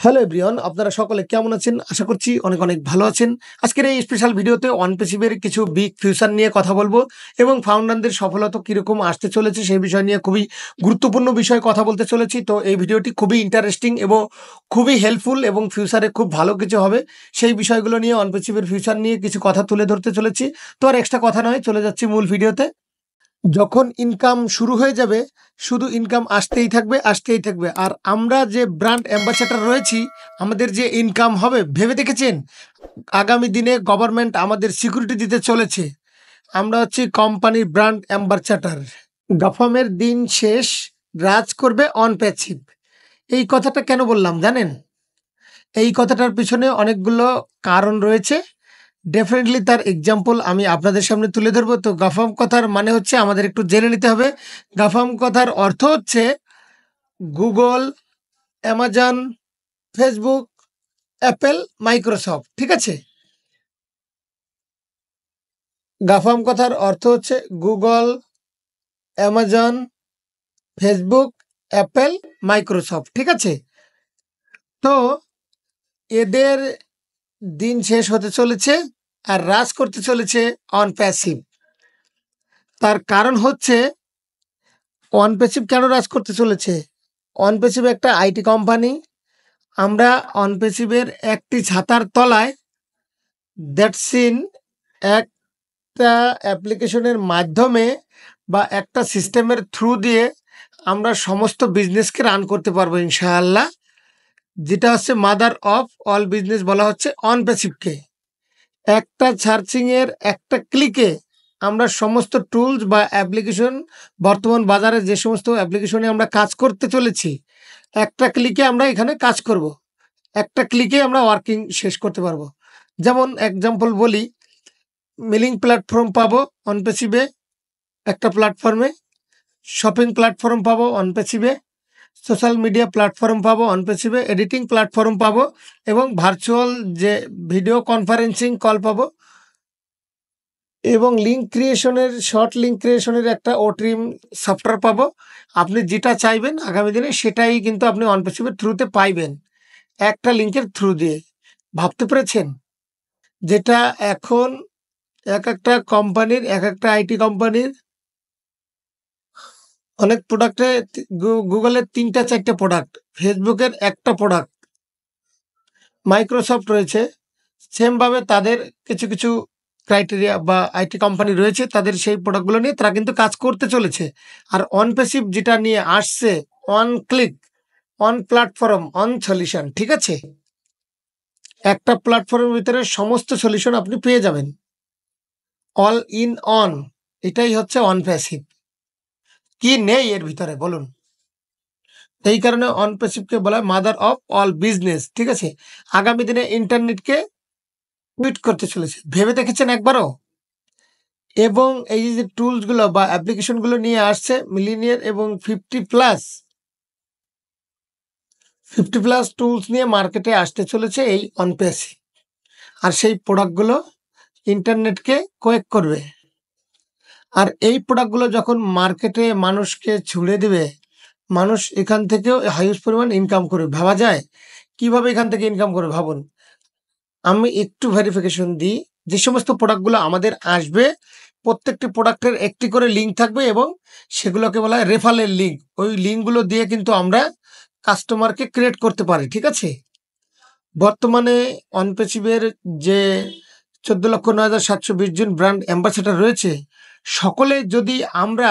Hello everyone, আপনারা সকলে কেমন আছেন? আশা করছি অনেক অনেক ভালো আছেন। আজকের এই স্পেশাল ভিডিওতে OnePassive-এর কিছু বিগ ফিউচার নিয়ে কথা বলবো এবং ফাউন্ডারদের সফলতা কীরকম আসতে চলেছে সেই বিষয় নিয়ে খুবই গুরুত্বপূর্ণ বিষয়ে কথা বলতে চলেছি। তো এই ভিডিওটি খুবই ইন্টারেস্টিং এবং খুবই হেল্পফুল এবং ফিউচারে খুব ভালো কিছু হবে সেই বিষয়গুলো নিয়ে OnePassive-এর ফিউচার নিয়ে কিছু কথা তুলে ধরতে চলেছি। তো আর এক্সট্রা কথা নয়, চলে যাচ্ছি মূল ভিডিওতে। যখন ইনকাম শুরু হয়ে যাবে, শুধু ইনকাম আসতেই থাকবে আসতেই থাকবে। আর আমরা যে ব্র্যান্ড অ্যাম্বাসেডর রয়েছি, আমাদের যে ইনকাম হবে ভেবে দেখেছেন? আগামী দিনে গভর্নমেন্ট আমাদের সিকিউরিটি দিতে চলেছে। আমরা হচ্ছি কোম্পানির ব্র্যান্ড অ্যাম্বাসেডর। গফমের দিন শেষ, রাজ করবে OnePassive। এই কথাটা কেন বললাম জানেন? এই কথাটার পিছনে অনেকগুলো কারণ রয়েছে। ডেফিনেটলি তার এক্সাম্পল আমি আপনাদের সামনে তুলে ধরবো। তো গাফাম কথার মানে হচ্ছে আমাদের একটু জেনে নিতে হবে। গাফাম কথার অর্থ হচ্ছে Google, Amazon, Facebook, Apple, Microsoft. ঠিক আছে? গাফাম কথার অর্থ হচ্ছে Google, Amazon, Facebook, Apple, Microsoft. ঠিক আছে? তো এদের দিন শেষ হতে চলেছে আর রাজ করতে চলেছে OnePassive। তার কারণ হচ্ছে OnePassive কেন রাজ করতে চলেছে? OnePassive একটা আইটি কোম্পানি। আমরা OnePassive-এর একটি ছাতার তলায় দ্যাটস ইন একটা অ্যাপ্লিকেশনের মাধ্যমে বা একটা সিস্টেমের থ্রু দিয়ে আমরা সমস্ত বিজনেসকে রান করতে পারবো ইনশাআল্লাহ। যেটা হচ্ছে মাদার অফ অল বিজনেস বলা হচ্ছে OnePassive-কে। একটা সার্চিংয়ের একটা ক্লিকে আমরা সমস্ত টুলস বা অ্যাপ্লিকেশন, বর্তমান বাজারে যে সমস্ত অ্যাপ্লিকেশনে আমরা কাজ করতে চলেছি, একটা ক্লিকে আমরা এখানে কাজ করব। একটা ক্লিকে আমরা ওয়ার্কিং শেষ করতে পারবো। যেমন এক্সাম্পল বলি, মেলিং প্ল্যাটফর্ম পাবো OnePassive-এ, একটা প্ল্যাটফর্মে শপিং প্ল্যাটফর্ম পাবো OnePassive-এ, সোশ্যাল মিডিয়া প্ল্যাটফর্ম পাবো OnePassive-এ, এডিটিং প্ল্যাটফর্ম পাবো এবং ভার্চুয়াল যে ভিডিও কনফারেন্সিং কল পাবো এবং লিঙ্ক ক্রিয়েশনের, শর্ট লিঙ্ক ক্রিয়েশনের একটা OTrim সফটওয়্যার পাবো। আপনি যেটা চাইবেন আগামী দিনে সেটাই কিন্তু আপনি OnePassive-এর থ্রুতে পাইবেন, একটা লিঙ্কের থ্রু দিয়ে। ভাবতে পেরেছেন? যেটা এখন এক একটা কোম্পানির, এক একটা আইটি কোম্পানির অনেক প্রোডাক্টে, গুগলের ৩টা-৪টা প্রোডাক্ট, ফেসবুকের একটা প্রোডাক্ট, মাইক্রোসফট রয়েছে। সেমভাবে তাদের কিছু কিছু ক্রাইটেরিয়া বা আইটি কোম্পানি রয়েছে, তাদের সেই প্রোডাক্টগুলো নিয়ে তারা কিন্তু কাজ করতে চলেছে। আর OnePassive যেটা নিয়ে আসছে, one click, one platform, one solution. ঠিক আছে? একটা প্ল্যাটফর্মের ভিতরে সমস্ত সলিউশন আপনি পেয়ে যাবেন, অল ইন অন। এটাই হচ্ছে OnePassive। কি নেই এর ভিতরে বলুন? এই কারণে OnePassive-কে বলা হয় মাদার অফ অল বিজনেস। ঠিক আছে? আগামী দিনে ইন্টারনেটকে টুইট করতে চলেছে, ভেবে দেখেছেন একবারও? এবং এই যে টুলসগুলো বা অ্যাপ্লিকেশনগুলো নিয়ে আসছে মিলিনিয়ার এবং 50+ টুলস নিয়ে মার্কেটে আসতে চলেছে এই OnePassive। আর সেই প্রোডাক্টগুলো ইন্টারনেটকে কোয়েক করবে। আর এই প্রোডাক্টগুলো যখন মার্কেটে মানুষকে ছুড়ে দেবে, মানুষ এখান থেকেও হাইয়েস্ট পরিমাণ ইনকাম করবে। ভাবা যায় কিভাবে এখান থেকে ইনকাম করবে? ভাবুন। আমি একটু ভেরিফিকেশন দিই। যে সমস্ত প্রোডাক্টগুলো আমাদের আসবে, প্রত্যেকটি প্রোডাক্টের একটি করে লিঙ্ক থাকবে এবং সেগুলোকে বলা হয় রেফারেল লিঙ্ক। ওই লিঙ্কগুলো দিয়ে কিন্তু আমরা কাস্টমারকে ক্রিয়েট করতে পারি। ঠিক আছে? বর্তমানে OnePassive-এর যে 14,09,720 জন ব্র্যান্ড অ্যাম্বাসেডর রয়েছে, সকলে যদি আমরা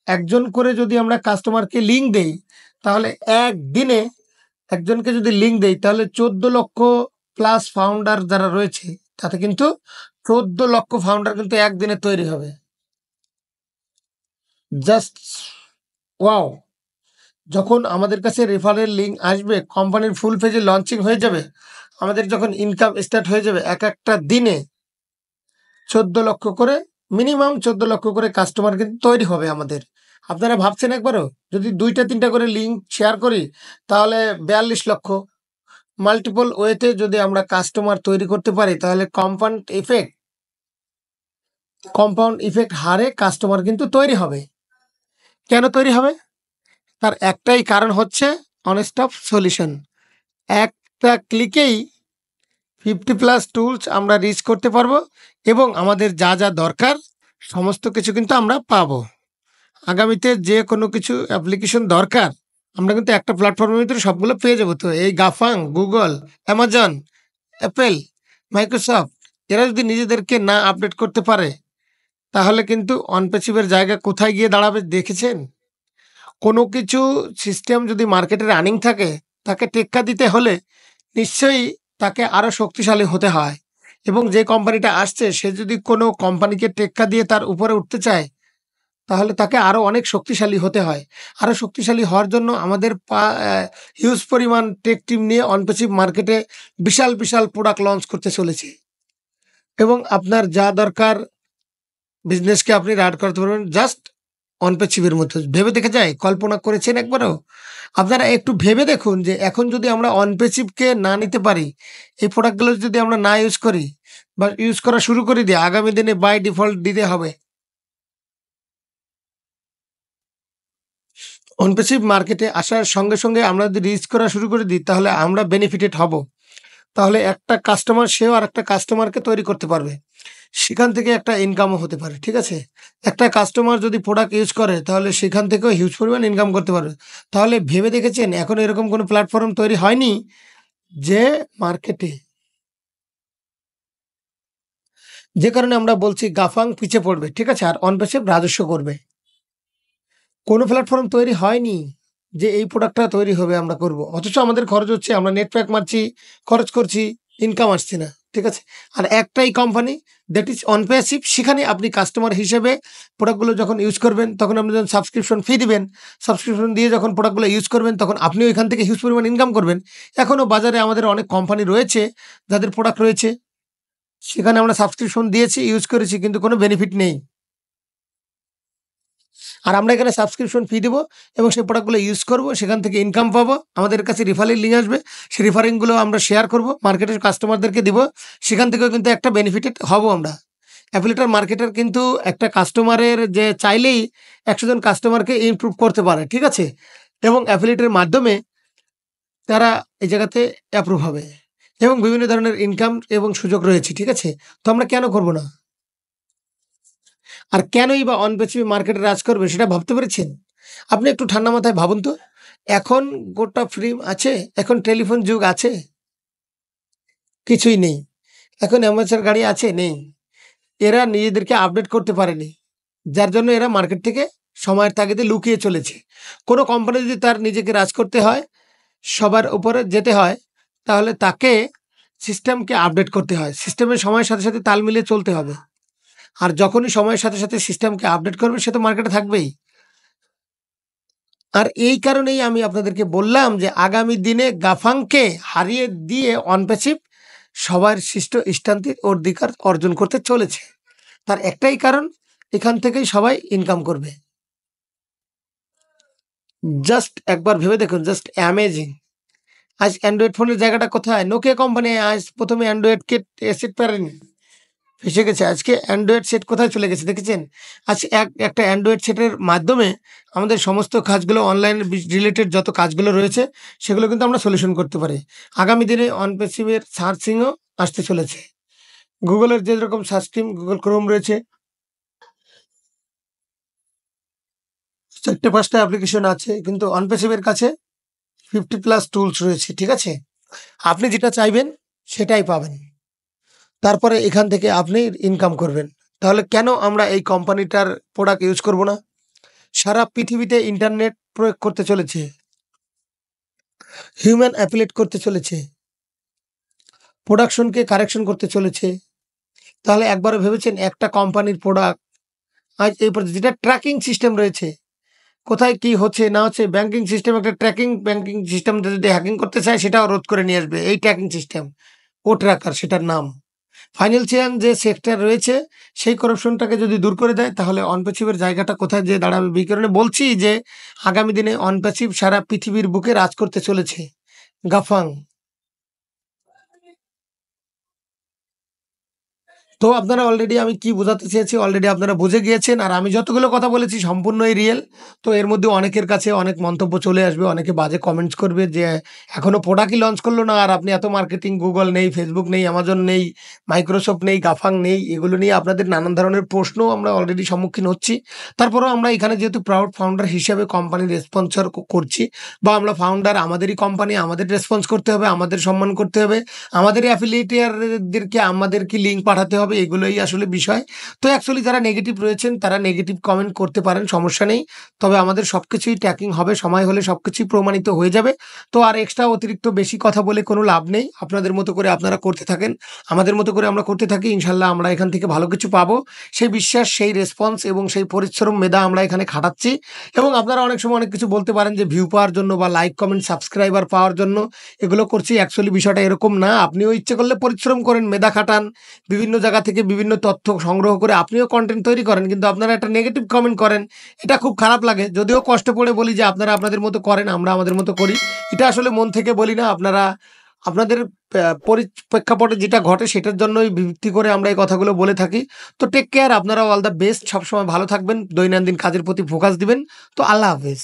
একজন করে যদি আমরা কাস্টমারকে লিঙ্ক দেই, তাহলে একদিনে একজনকে যদি লিঙ্ক দেই, তাহলে 14,00,000+ ফাউন্ডার যারা রয়েছে, তাতে কিন্তু 14,00,000 ফাউন্ডার কিন্তু একদিনে তৈরি হবে। Just wow! যখন আমাদের কাছে রেফারেল লিঙ্ক আসবে, কোম্পানির ফুল পেজে লঞ্চিং হয়ে যাবে, আমাদের যখন ইনকাম স্টার্ট হয়ে যাবে, এক একটা দিনে 14,00,000 করে, মিনিমাম 14,00,000 করে কাস্টমার কিন্তু তৈরি হবে আমাদের। আপনারা ভাবছেন একবারও? যদি 2টা-3টা করে লিঙ্ক শেয়ার করি, তাহলে 42,00,000। মাল্টিপল ওয়েতে যদি আমরা কাস্টমার তৈরি করতে পারি, তাহলে কম্পাউন্ড ইফেক্ট হারে কাস্টমার কিন্তু তৈরি হবে। কেন তৈরি হবে? তার একটাই কারণ হচ্ছে ওয়ান স্টপ সলিউশন। একটা ক্লিকেই 50+ টুলস আমরা রিচ করতে পারবো এবং আমাদের যা যা দরকার সমস্ত কিছু কিন্তু আমরা পাবো। আগামীতে যে কোনো কিছু অ্যাপ্লিকেশন দরকার আমরা কিন্তু একটা প্ল্যাটফর্মের ভিতরে সবগুলো পেয়ে যাবো। তো এই গাফাং, গুগল, অ্যামাজন, অ্যাপেল, মাইক্রোসফট এরা যদি নিজেদেরকে না আপডেট করতে পারে তাহলে কিন্তু অনপ্যাসিভের জায়গা কোথায় গিয়ে দাঁড়াবে দেখেছেন? কোনো কিছু সিস্টেম যদি মার্কেটে রানিং থাকে তাকে টেক্কা দিতে হলে নিশ্চয়ই তাকে আরও শক্তিশালী হতে হয় এবং যে কোম্পানিটা আসছে সে যদি কোনো কোম্পানিকে টেক্কা দিয়ে তার উপরে উঠতে চায় তাহলে তাকে আরও অনেক শক্তিশালী হতে হয়। আরও শক্তিশালী হওয়ার জন্য আমাদের হিউজ পরিমাণ টেক টিম নিয়ে অনপ্যাসিভ মার্কেটে বিশাল বিশাল প্রোডাক্ট লঞ্চ করতে চলেছে এবং আপনার যা দরকার বিজনেসকে আপনি রান করতে পারবেন জাস্ট অনপ্যাসিভের মতো। ভেবে দেখা যায়? কল্পনা করেছেন একবারও? আপনারা একটু ভেবে দেখুন যে এখন যদি আমরা অনপ্যাসিভকে না নিতে পারি, এই প্রোডাক্টগুলো যদি আমরা না ইউজ করি বা ইউজ করা শুরু করে দিই, আগামী দিনে বাই ডিফল্ট দিতে হবে। অনপ্যাসিভ মার্কেটে আসার সঙ্গে সঙ্গে আমরা যদি রিচ করা শুরু করে দিই তাহলে আমরা বেনিফিটেড হব। তাহলে একটা কাস্টমার সেও আরেকটা কাস্টমারকে তৈরি করতে পারবে। সেখান থেকে একটা ইনকামও হতে পারে। ঠিক আছে? একটা কাস্টমার যদি প্রোডাক্ট ইউজ করে তাহলে সেখান থেকেও হিউজ পরিমাণ ইনকাম করতে পারবে। তাহলে ভেবে দেখেছেন এখনো এরকম কোনো প্ল্যাটফর্ম তৈরি হয়নি যে মার্কেটে যে কারণে আমরা বলছি গাফাং পিছে পড়বে। ঠিক আছে? আর অনপ্যাসিভ রাজস্ব করবে। কোনো প্ল্যাটফর্ম তৈরি হয়নি যে এই প্রোডাক্টটা তৈরি হবে আমরা করব। অথচ আমাদের খরচ হচ্ছে, আমরা নেট প্যাক মারছি, খরচ করছি, ইনকাম আসছে না। ঠিক আছে? আর একটাই কোম্পানি দ্যাট ইজ অনপ্যাসিভ, সেখানে আপনি কাস্টমার হিসেবে প্রোডাক্টগুলো যখন ইউজ করবেন তখন আপনি যখন সাবস্ক্রিপশন ফি দিবেন, সাবস্ক্রিপশন দিয়ে যখন প্রোডাক্টগুলো ইউজ করবেন তখন আপনিও এখান থেকে হিউজ পরিমাণ ইনকাম করবেন। এখনও বাজারে আমাদের অনেক কোম্পানি রয়েছে যাদের প্রোডাক্ট রয়েছে, সেখানে আমরা সাবস্ক্রিপশন দিয়েছি, ইউজ করেছি কিন্তু কোনো বেনিফিট নেই। আর আমরা এখানে সাবস্ক্রিপশন ফি দেবো এবং সেই প্রোডাক্টগুলো ইউজ করব, সেখান থেকে ইনকাম পাবো। আমাদের কাছে রেফারেল লিঙ্ক আসবে, সেই রেফারিংগুলো আমরা শেয়ার করব, মার্কেটের কাস্টমারদেরকে দিব, সেখান থেকেও কিন্তু একটা বেনিফিটেড হব আমরা। অ্যাফিলিয়েটর মার্কেটার কিন্তু একটা কাস্টমারের যে চাইলেই ১০০ জন কাস্টমারকে ইমপ্রুভ করতে পারে। ঠিক আছে? এবং অ্যাফিলিয়েটের মাধ্যমে তারা এই জায়গাতে অ্যাপ্রুভ হবে এবং বিভিন্ন ধরনের ইনকাম এবং সুযোগ রয়েছে। ঠিক আছে? তো আমরা কেন করব না? আর কেনই বা অনপ্যাসিভ মার্কেটে রাজ করবে সেটা ভাবতে পেরেছেন? আপনি একটু ঠান্ডা মাথায় ভাবুন তো। এখন গোটা ফ্রি আছে, এখন টেলিফোন যুগ আছে, কিছুই নেই। এখন অ্যামেচার গাড়ি আছে, নেই। এরা নিজেদেরকে আপডেট করতে পারেনি। যার জন্য এরা মার্কেট থেকে সময়ের তাগিদে লুকিয়ে চলেছে। কোনো কোম্পানি যদি তার নিজেকে রাজ করতে হয়, সবার উপরে যেতে হয়, তাহলে তাকে সিস্টেমকে আপডেট করতে হয়। সিস্টেমের সময়ের সাথে সাথে তাল মিলিয়ে চলতে হবে। আর যখনই সময়ের সাথে সাথে সিস্টেমকে আপডেট করবে সে তো মার্কেটে থাকবেই। আর এই কারণেই আমি আপনাদেরকে বললাম যে আগামী দিনে গাফাংকে হারিয়ে দিয়ে অনপ্যাসিভ সবার সৃষ্ট স্থানটির অধিকার অর্জন করতে চলেছে। তার একটাই কারণ, এখান থেকেই সবাই ইনকাম করবে। জাস্ট একবার ভেবে দেখুন, জাস্ট অ্যামেজিং। আজ অ্যান্ড্রয়েড ফোনের জায়গাটা কোথায়? নোকিয়া কোম্পানি আজ প্রথমে অ্যান্ড্রয়েডকে সেট পারেনি, ফেসে গেছে। আজকে অ্যান্ড্রয়েড সেট কোথায় চলে গেছে দেখেছেন? আজ একটা অ্যান্ড্রয়েড সেটের মাধ্যমে আমাদের সমস্ত কাজগুলো অনলাইন রিলেটেড যত কাজগুলো রয়েছে সেগুলো কিন্তু আমরা সলিউশন করতে পারি। আগামী দিনে অনপ্যাসিভের সার্চিংও আসতে চলেছে। গুগলের যেরকম সার্চ স্ক্রিন গুগল ক্রোম রয়েছে, ৪-৫টা অ্যাপ্লিকেশন আছে, কিন্তু অনপ্যাসিভের কাছে 50+ টুলস রয়েছে। ঠিক আছে? আপনি যেটা চাইবেন সেটাই পাবেন। তারপরে এখান থেকে আপনি ইনকাম করবেন। তাহলে কেন আমরা এই কোম্পানিটার প্রোডাক্ট ইউজ করব না? সারা পৃথিবীতে ইন্টারনেট প্রয়োগ করতে চলেছে, হিউম্যান অ্যাফিলিয়েট করতে চলেছে, প্রোডাকশনকে কারেকশন করতে চলেছে। তাহলে একবারও ভেবেছেন একটা কোম্পানির প্রোডাক্ট আজ এই পর্যন্ত যেটা ট্র্যাকিং সিস্টেম রয়েছে, কোথায় কি হচ্ছে না হচ্ছে, ব্যাংকিং সিস্টেম একটা ব্যাংকিং সিস্টেম যদি হ্যাকিং করতে চায় সেটাও রোধ করে নিয়ে আসবে এই ট্র্যাকিং সিস্টেম। ও ট্র্যাকার সেটার নাম। ফাইন্যান্সিয়াল যে সেক্টর রয়েছে সেই করাপশনটাকে যদি দূর করে দেয় তাহলে অনপ্যাসিভের জায়গাটা কোথায় যেয়ে দাঁড়াবে? এই কারণে বলছি যে আগামী দিনে অনপ্যাসিভ সারা পৃথিবীর বুকে রাজ করতে চলেছে। গাফাং। তো আপনারা অলরেডি আমি কি বোঝাতে চেয়েছি অলরেডি আপনারা বুঝে গিয়েছেন। আর আমি যতগুলো কথা বলেছি সম্পূর্ণই রিয়েল। তো এর মধ্যে অনেকের কাছে অনেক মন্তব্য চলে আসবে, অনেকে বাজে কমেন্টস করবে যে এখনো প্রোডাক্টই লঞ্চ করলো না আর আপনি এত মার্কেটিং, গুগল নেই, ফেসবুক নেই, অ্যামাজন নেই, মাইক্রোসফট নেই, গাফাং নেই, এগুলো নিয়ে আপনাদের নানান ধরনের প্রশ্ন আমরা অলরেডি সম্মুখীন হচ্ছি। তারপরেও আমরা এখানে যেহেতু প্রাউড ফাউন্ডার হিসেবে কোম্পানির রেসপন্সর করছি, বা আমরা ফাউন্ডার, আমাদেরই কোম্পানি, আমাদের রেসপন্স করতে হবে, আমাদের সম্মান করতে হবে, আমাদেরই অ্যাফিলিয়েটারদেরকে আমাদেরকে লিঙ্ক পাঠাতে হবে, এগুলোই আসলে বিষয়। তো অ্যাকচুয়ালি যারা নেগেটিভ রয়েছেন তারা নেগেটিভ কমেন্ট করতে পারেন, সমস্যা নেই। তবে আমাদের সবকিছুই ট্র্যাকিং হবে, সময় হলে সবকিছুই প্রমাণিত হয়ে যাবে। তো আর এক্সট্রা অতিরিক্ত বেশি কথা বলে কোনো লাভ নেই। আপনাদের মতো করে আপনারা করতে থাকেন, আমাদের মতো করে আমরা করতে থাকি। ইনশাল্লাহ আমরা এখান থেকে ভালো কিছু পাবো, সেই বিশ্বাস, সেই রেসপন্স এবং সেই পরিশ্রম মেধা আমরা এখানে খাটাচ্ছি। এবং আপনারা অনেক সময় অনেক কিছু বলতে পারেন যে ভিউ পাওয়ার জন্য বা লাইক, কমেন্ট, সাবস্ক্রাইবার পাওয়ার জন্য এগুলো করছি। অ্যাকচুয়ালি বিষয়টা এরকম না। আপনিও ইচ্ছে করলে পরিশ্রম করেন, মেধা খাটান, বিভিন্ন জায়গা থেকে বিভিন্ন তথ্য সংগ্রহ করে আপনিও কন্টেন্ট তৈরি করেন, কিন্তু আপনারা একটা নেগেটিভ কমেন্ট করেন, এটা খুব খারাপ লাগে। যদিও কষ্ট করে বলি যে আপনারা আপনাদের মতো করেন, আমরা আমাদের মতো করি, এটা আসলে মন থেকে বলি না। আপনারা আপনাদের প্রেক্ষাপটে যেটা ঘটে সেটার জন্যই ভিত্তি করে আমরা এই কথাগুলো বলে থাকি। তো টেক কেয়ার, আপনারা অল দ্য বেস্ট, সবসময় ভালো থাকবেন, দৈনন্দিন কাজের প্রতি ফোকাস দিবেন। তো আল্লাহ হাফেজ।